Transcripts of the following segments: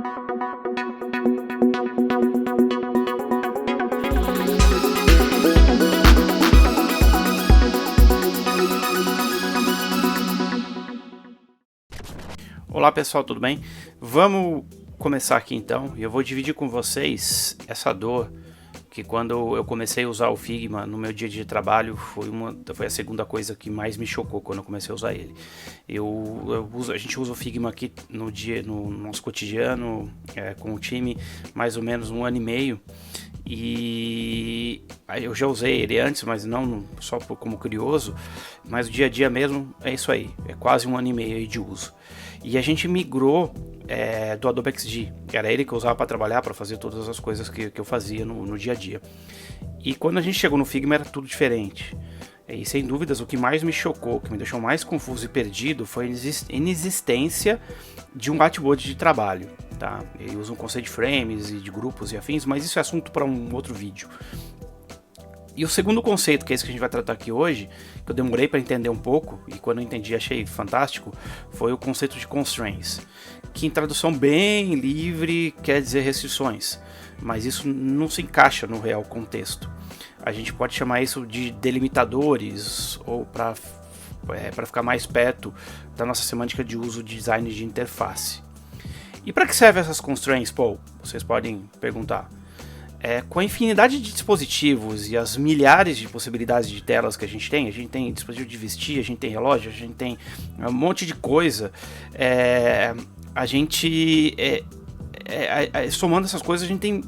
Olá pessoal, tudo bem? Vamos começar aqui então. Eu vou dividir com vocês essa dor que quando eu comecei a usar o Figma no meu dia a dia de trabalho foi a segunda coisa que mais me chocou quando eu comecei a usar ele. A gente usa o Figma aqui no nosso cotidiano com o time mais ou menos 1 ano e meio. E eu já usei ele antes, mas não só como curioso, mas o dia a dia mesmo é isso aí, é quase 1 ano e meio aí de uso. E a gente migrou do Adobe XD, que era ele que eu usava para trabalhar, para fazer todas as coisas que eu fazia no dia a dia. E quando a gente chegou no Figma era tudo diferente. E sem dúvidas o que mais me chocou, o que me deixou mais confuso e perdido foi a inexistência de um whiteboard de trabalho. Tá? Ele usa um conceito de frames e de grupos e afins, mas isso é assunto para um outro vídeo. E o segundo conceito, que é esse que a gente vai tratar aqui hoje, que eu demorei para entender um pouco, e quando eu entendi achei fantástico, foi o conceito de constraints, que em tradução bem livre quer dizer restrições, mas isso não se encaixa no real contexto. A gente pode chamar isso de delimitadores, ou para ficar mais perto da nossa semântica de uso de design de interface. E para que servem essas constraints, Paul? Vocês podem perguntar. Com a infinidade de dispositivos e as milhares de possibilidades de telas que a gente tem dispositivo de vestir, a gente tem relógio, a gente tem um monte de coisa, a gente, somando essas coisas, a gente tem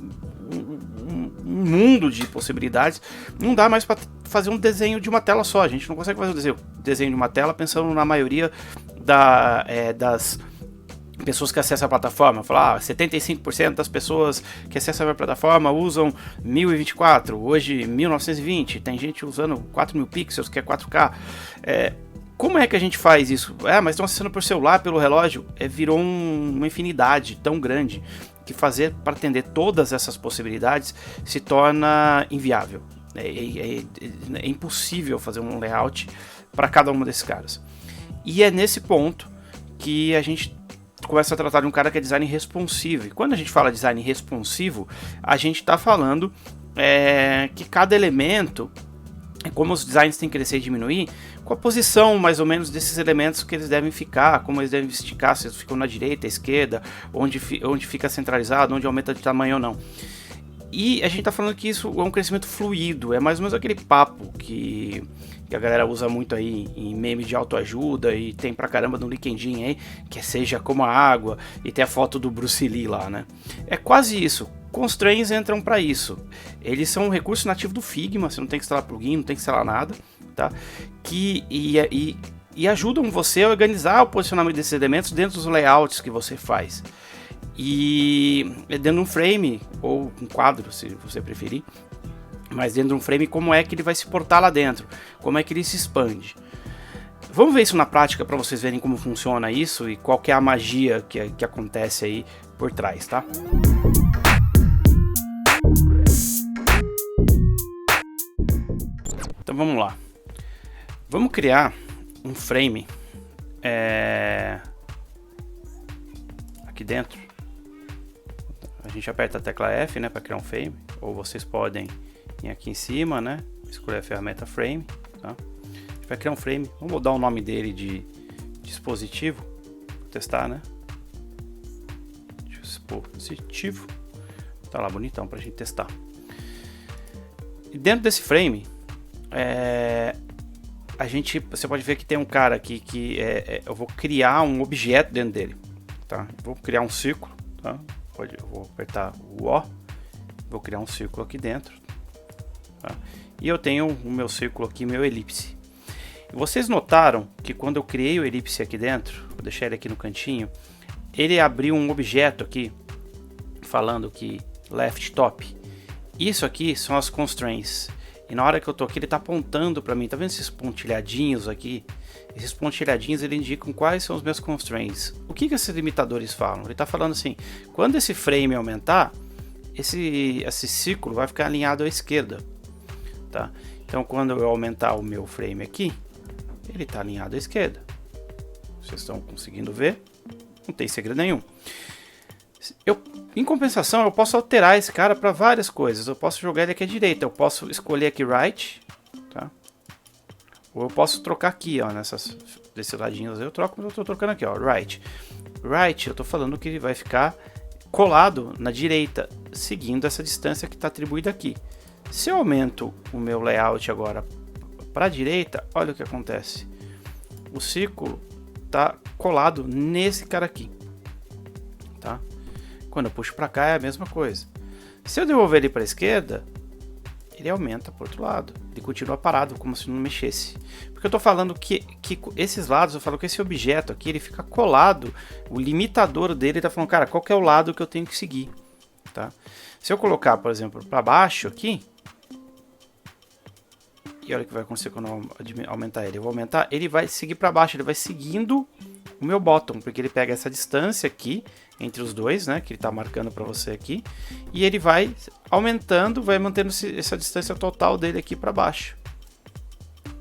um mundo de possibilidades. Não dá mais para fazer um desenho de uma tela só, a gente não consegue fazer um desenho de uma tela pensando na maioria das pessoas que acessam a plataforma. Falar 75% das pessoas que acessam a plataforma usam 1024, hoje 1920, tem gente usando 4000 pixels, que é 4K. Como é que a gente faz isso? Mas estão acessando por celular, pelo relógio. Virou uma infinidade tão grande que fazer para atender todas essas possibilidades se torna inviável. É impossível fazer um layout para cada uma desses caras. E é nesse ponto que a gente começa a tratar de um cara que é design responsivo. E quando a gente fala design responsivo, a gente está falando que cada elemento, como os designs têm que crescer e diminuir, com a posição mais ou menos desses elementos que eles devem ficar, como eles devem esticar, se eles ficam na direita, à esquerda, onde fica centralizado, onde aumenta de tamanho ou não. E a gente está falando que isso é um crescimento fluido, é mais ou menos aquele papo que a galera usa muito aí em meme de autoajuda e tem pra caramba no LinkedIn aí, que seja como a água, e tem a foto do Bruce Lee lá, né? É quase isso. Constraints entram para isso. Eles são um recurso nativo do Figma, você não tem que instalar plugin, não tem que instalar nada, tá? E ajudam você a organizar o posicionamento desses elementos dentro dos layouts que você faz. E dentro de um frame, ou um quadro, se você preferir, mas dentro de um frame, como é que ele vai se portar lá dentro, como é que ele se expande. Vamos ver isso na prática para vocês verem como funciona isso e qual que é a magia que acontece aí por trás, tá? Então vamos lá. Vamos criar um frame aqui dentro. A gente aperta a tecla F, né, para criar um frame, ou vocês podem ir aqui em cima, né, escolher a ferramenta frame, tá? A gente vai criar um frame, vamos mudar o nome dele de dispositivo, vou testar, né, dispositivo, tá lá bonitão pra gente testar. E dentro desse frame, você pode ver que tem um cara aqui que eu vou criar um objeto dentro dele, tá? Vou criar um círculo, tá? Eu vou apertar o O, vou criar um círculo aqui dentro, tá? E eu tenho o meu círculo aqui, meu elipse. E vocês notaram que quando eu criei o elipse aqui dentro, vou deixar ele aqui no cantinho, ele abriu um objeto aqui, falando que left top. Isso aqui são as constraints. E na hora que eu tô aqui, ele tá apontando para mim, tá vendo esses pontilhadinhos aqui? Esses pontilhadinhos, ele indicam quais são os meus constraints. O que esses limitadores falam? Ele tá falando assim, quando esse frame aumentar, esse círculo vai ficar alinhado à esquerda, tá? Então, quando eu aumentar o meu frame aqui, ele tá alinhado à esquerda. Vocês estão conseguindo ver? Não tem segredo nenhum. Em compensação, eu posso alterar esse cara para várias coisas. Eu posso jogar ele aqui à direita, eu posso escolher aqui right, tá? Ou eu posso trocar aqui, ó, desses ladinhos eu troco, mas eu tô trocando aqui, ó, right. Right, eu tô falando que ele vai ficar colado na direita, seguindo essa distância que está atribuída aqui. Se eu aumento o meu layout agora para a direita, olha o que acontece. O círculo está colado nesse cara aqui, tá? Quando eu puxo para cá é a mesma coisa. Se eu devolver ele para a esquerda, ele aumenta para o outro lado. Ele continua parado, como se não mexesse. Porque eu estou falando que esses lados, eu falo que esse objeto aqui, ele fica colado. O limitador dele está falando, cara, qual que é o lado que eu tenho que seguir, tá? Se eu colocar, por exemplo, para baixo aqui, e olha o que vai acontecer quando eu aumentar ele. Eu vou aumentar, ele vai seguir para baixo, ele vai seguindo o meu bottom, porque ele pega essa distância aqui entre os dois, né, que ele está marcando para você aqui, e ele vai aumentando, vai mantendo essa distância total dele aqui para baixo.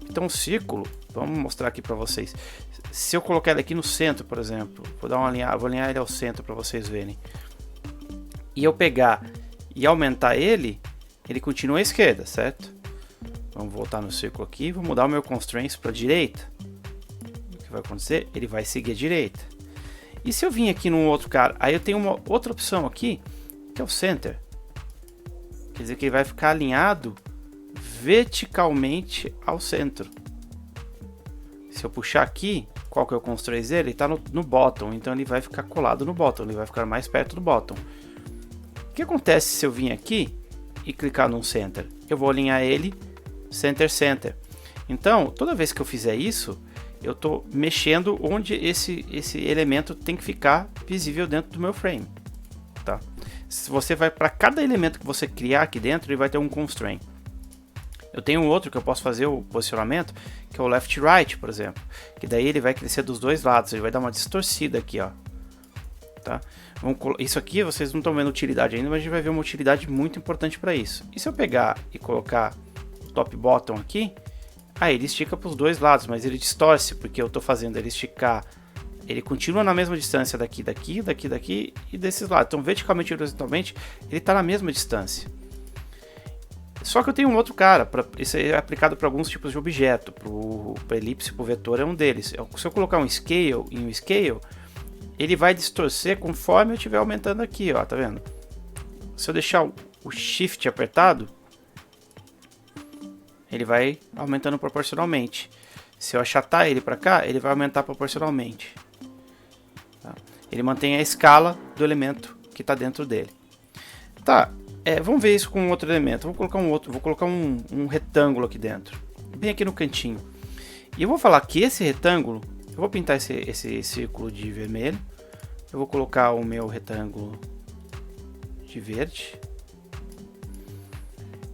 Então o círculo, vamos mostrar aqui para vocês. Se eu colocar ele aqui no centro, por exemplo, vou alinhar ele ao centro para vocês verem. E eu pegar e aumentar ele continua à esquerda, certo? Vamos voltar no círculo aqui, vou mudar o meu constraints para a direita. O que vai acontecer? Ele vai seguir a direita. E se eu vim aqui num outro cara, aí eu tenho uma outra opção aqui, que é o center. Quer dizer que ele vai ficar alinhado verticalmente ao centro. Se eu puxar aqui, qual que é o constraint dele? Ele está no bottom, então ele vai ficar colado no bottom, ele vai ficar mais perto do bottom. O que acontece se eu vir aqui e clicar num center? Eu vou alinhar ele center, center. Então, toda vez que eu fizer isso, eu estou mexendo onde esse elemento tem que ficar visível dentro do meu frame, tá? Se você vai para cada elemento que você criar aqui dentro, ele vai ter um constraint. Eu tenho um outro que eu posso fazer o posicionamento, que é o left right, por exemplo, que daí ele vai crescer dos dois lados, ele vai dar uma distorcida aqui, ó, tá? Isso aqui vocês não estão vendo utilidade ainda, mas a gente vai ver uma utilidade muito importante para isso. E se eu pegar e colocar top bottom aqui, aí ele estica para os dois lados, mas ele distorce, porque eu estou fazendo ele esticar, ele continua na mesma distância daqui e desses lados. Então verticalmente e horizontalmente ele está na mesma distância. Só que eu tenho um outro cara, isso é aplicado para alguns tipos de objeto, para elipse, para o vetor é um deles. Se eu colocar um scale em um scale, ele vai distorcer conforme eu estiver aumentando aqui, ó, tá vendo? Se eu deixar o shift apertado, ele vai aumentando proporcionalmente. Se eu achatar ele para cá, ele vai aumentar proporcionalmente. Tá? Ele mantém a escala do elemento que está dentro dele. Tá, vamos ver isso com outro elemento. Vou colocar um retângulo aqui dentro, bem aqui no cantinho. E eu vou falar que esse retângulo, eu vou pintar esse círculo de vermelho. Eu vou colocar o meu retângulo de verde.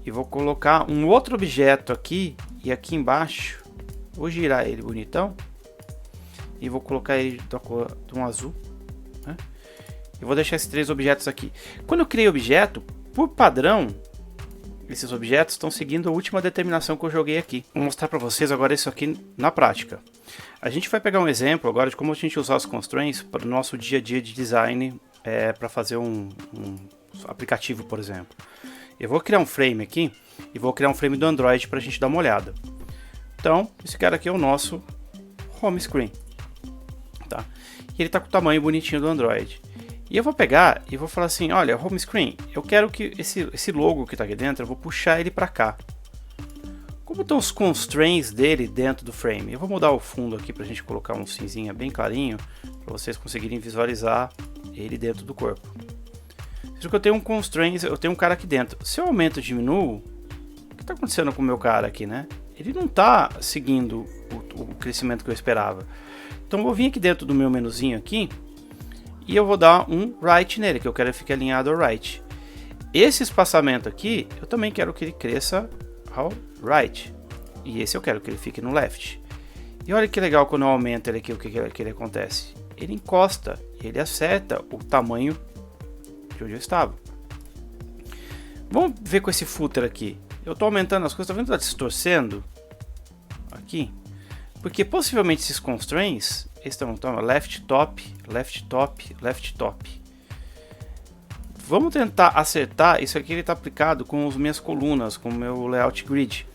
E vou colocar um outro objeto aqui e aqui embaixo. Vou girar ele bonitão. E vou colocar ele da cor de um azul, né? E vou deixar esses três objetos aqui. Quando eu criei objeto, por padrão, esses objetos estão seguindo a última determinação que eu joguei aqui. Vou mostrar para vocês agora isso aqui na prática. A gente vai pegar um exemplo agora de como a gente usar os constraints para o nosso dia a dia de design, para fazer um aplicativo, por exemplo. Eu vou criar um frame aqui e vou criar um frame do Android para a gente dar uma olhada. Então, esse cara aqui é o nosso home screen, tá? E ele está com o tamanho bonitinho do Android. E eu vou pegar e vou falar assim, olha, home screen, eu quero que esse logo que está aqui dentro, eu vou puxar ele para cá. Como estão os constraints dele dentro do frame? Eu vou mudar o fundo aqui para a gente colocar um cinzinha bem clarinho, para vocês conseguirem visualizar ele dentro do corpo. Veja que eu tenho um constraint, eu tenho um cara aqui dentro. Se eu aumento e diminuo, o que está acontecendo com o meu cara aqui, né? Ele não está seguindo o crescimento que eu esperava. Então eu vou vir aqui dentro do meu menuzinho aqui e eu vou dar um right nele, que eu quero que fique alinhado ao right. Esse espaçamento aqui, eu também quero que ele cresça ao right. E esse eu quero que ele fique no left. E olha que legal quando eu aumento ele aqui, o que ele acontece? Ele encosta, ele acerta o tamanho de onde eu estava. Vamos ver com esse footer aqui. Eu estou aumentando as coisas, tá vendo que está distorcendo aqui? Porque possivelmente esses constraints estão left top, left top, left top. Vamos tentar acertar. Isso aqui ele está aplicado com as minhas colunas, com o meu layout grid.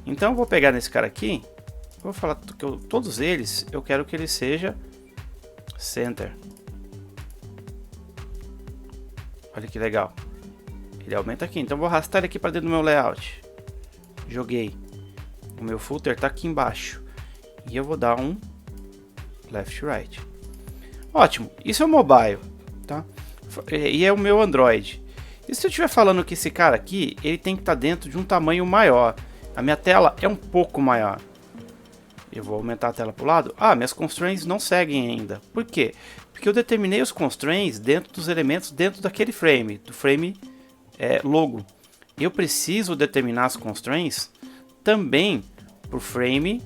Então eu vou pegar nesse cara aqui, vou falar que todos eles eu quero que ele seja center. Olha que legal. Ele aumenta aqui, então eu vou arrastar ele aqui para dentro do meu layout. Joguei. O meu footer está aqui embaixo. E eu vou dar um left right. Ótimo, isso é o mobile, tá? E é o meu Android. E se eu estiver falando que esse cara aqui, ele tem que estar dentro de um tamanho maior. A minha tela é um pouco maior. Eu vou aumentar a tela para o lado. Ah, minhas constraints não seguem ainda. Por quê? Porque eu determinei os constraints dentro dos elementos dentro daquele frame, do frame logo. Eu preciso determinar as constraints também para o frame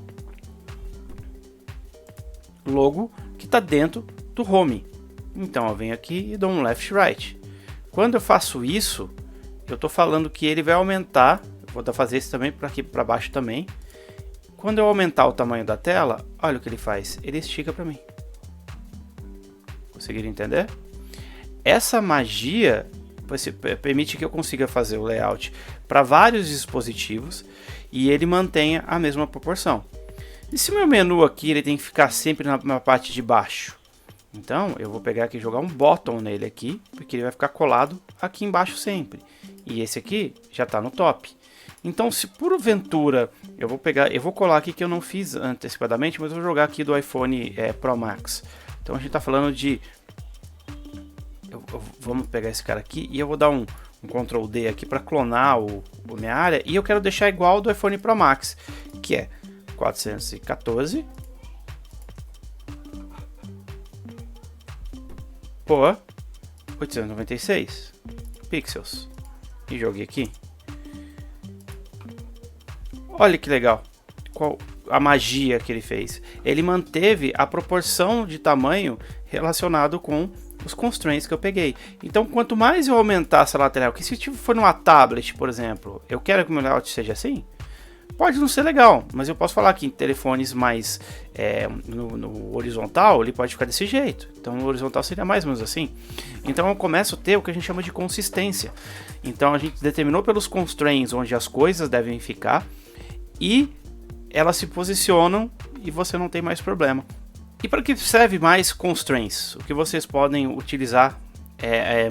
logo que está dentro do home. Então eu venho aqui e dou um left right. Quando eu faço isso, eu estou falando que ele vai aumentar. Vou fazer isso também para aqui para baixo também. Quando eu aumentar o tamanho da tela, olha o que ele faz. Ele estica para mim. Conseguiram entender? Essa magia permite que eu consiga fazer o layout para vários dispositivos e ele mantenha a mesma proporção. E se meu menu aqui ele tem que ficar sempre na parte de baixo? Então eu vou pegar aqui e jogar um bottom nele aqui, porque ele vai ficar colado aqui embaixo sempre. E esse aqui já está no top. Então, se porventura eu vou colar aqui que eu não fiz antecipadamente, mas eu vou jogar aqui do iPhone Pro Max. Então a gente está falando de... vamos pegar esse cara aqui e eu vou dar um Ctrl D aqui para clonar a minha área. E eu quero deixar igual ao do iPhone Pro Max, que é 414 por 896 pixels. E joguei aqui. Olha que legal. Qual a magia que ele fez. Ele manteve a proporção de tamanho relacionado com os constraints que eu peguei. Então, quanto mais eu aumentar essa lateral, que se for numa tablet, por exemplo, eu quero que o meu layout seja assim, pode não ser legal, mas eu posso falar que em telefones mais no horizontal, ele pode ficar desse jeito. Então, no horizontal seria mais ou menos assim. Então, eu começo a ter o que a gente chama de consistência. Então, a gente determinou pelos constraints onde as coisas devem ficar e elas se posicionam e você não tem mais problema. E para que serve mais constraints? O que vocês podem utilizar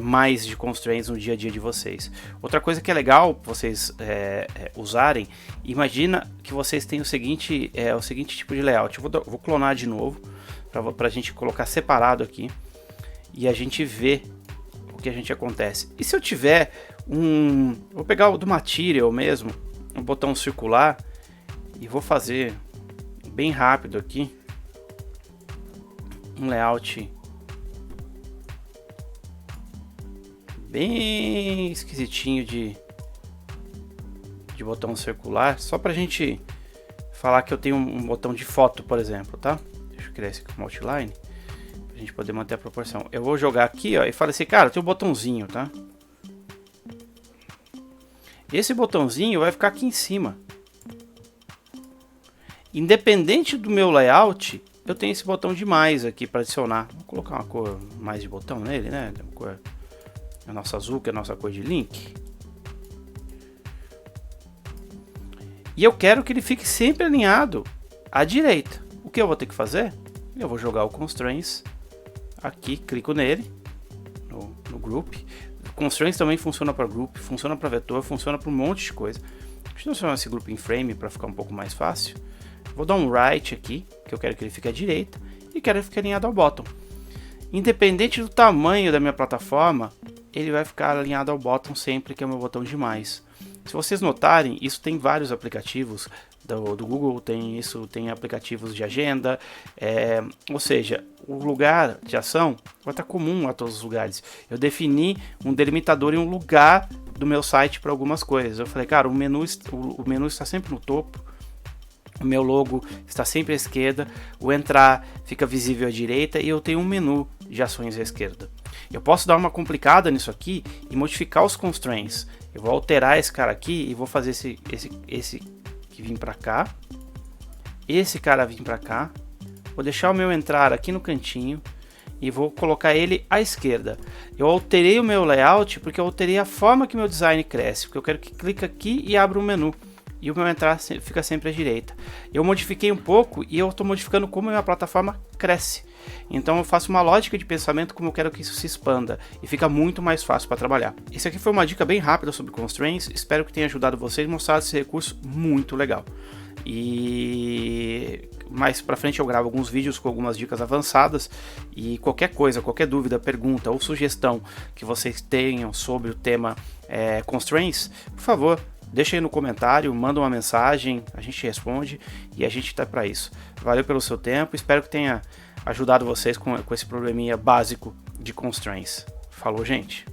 mais de constraints no dia a dia de vocês. Outra coisa que é legal vocês usarem, imagina que vocês têm o seguinte tipo de layout. Eu vou clonar de novo para a gente colocar separado aqui e a gente ver o que a gente acontece. E se eu tiver vou pegar o do Material mesmo, um botão circular e vou fazer bem rápido aqui um layout bem esquisitinho de botão circular, só pra gente falar que eu tenho um botão de foto, por exemplo, tá? Deixa eu criar esse aqui como outline pra gente poder manter a proporção. Eu vou jogar aqui, ó, e falo assim, cara, tem um botãozinho, tá? Esse botãozinho vai ficar aqui em cima. Independente do meu layout, eu tenho esse botão de mais aqui para adicionar. Vou colocar uma cor mais de botão nele, né? Uma cor, a nossa azul, que é a nossa cor de link. E eu quero que ele fique sempre alinhado à direita. O que eu vou ter que fazer? Eu vou jogar o Constraints aqui, clico nele, no Group. Constraints também funciona para Group, funciona para Vetor, funciona para um monte de coisa. Deixa eu transformar esse grupo em Frame para ficar um pouco mais fácil. Vou dar um Right aqui, que eu quero que ele fique à direita, e quero que fique alinhado ao bottom. Independente do tamanho da minha plataforma, ele vai ficar alinhado ao bottom sempre, que é o meu botão de mais. Se vocês notarem, isso tem vários aplicativos do Google, tem aplicativos de agenda, ou seja, o lugar de ação vai estar comum a todos os lugares. Eu defini um delimitador em um lugar do meu site para algumas coisas. Eu falei, cara, o menu está sempre no topo, o meu logo está sempre à esquerda, o entrar fica visível à direita e eu tenho um menu de ações à esquerda. Eu posso dar uma complicada nisso aqui e modificar os constraints. Eu vou alterar esse cara aqui e vou fazer esse que vir para cá, esse cara vir para cá. Vou deixar o meu entrar aqui no cantinho e vou colocar ele à esquerda. Eu alterei o meu layout porque eu alterei a forma que meu design cresce, porque eu quero que clique aqui e abra um menu. E o meu entrar fica sempre à direita. Eu modifiquei um pouco e eu estou modificando como a minha plataforma cresce. Então eu faço uma lógica de pensamento como eu quero que isso se expanda e fica muito mais fácil para trabalhar. Esse aqui foi uma dica bem rápida sobre constraints, espero que tenha ajudado vocês a mostrar esse recurso muito legal. E mais pra frente eu gravo alguns vídeos com algumas dicas avançadas, e qualquer coisa, qualquer dúvida, pergunta ou sugestão que vocês tenham sobre o tema constraints, por favor, deixa aí no comentário, manda uma mensagem, a gente responde e a gente tá para isso. Valeu pelo seu tempo, espero que tenha ajudado vocês com esse probleminha básico de constraints. Falou, gente!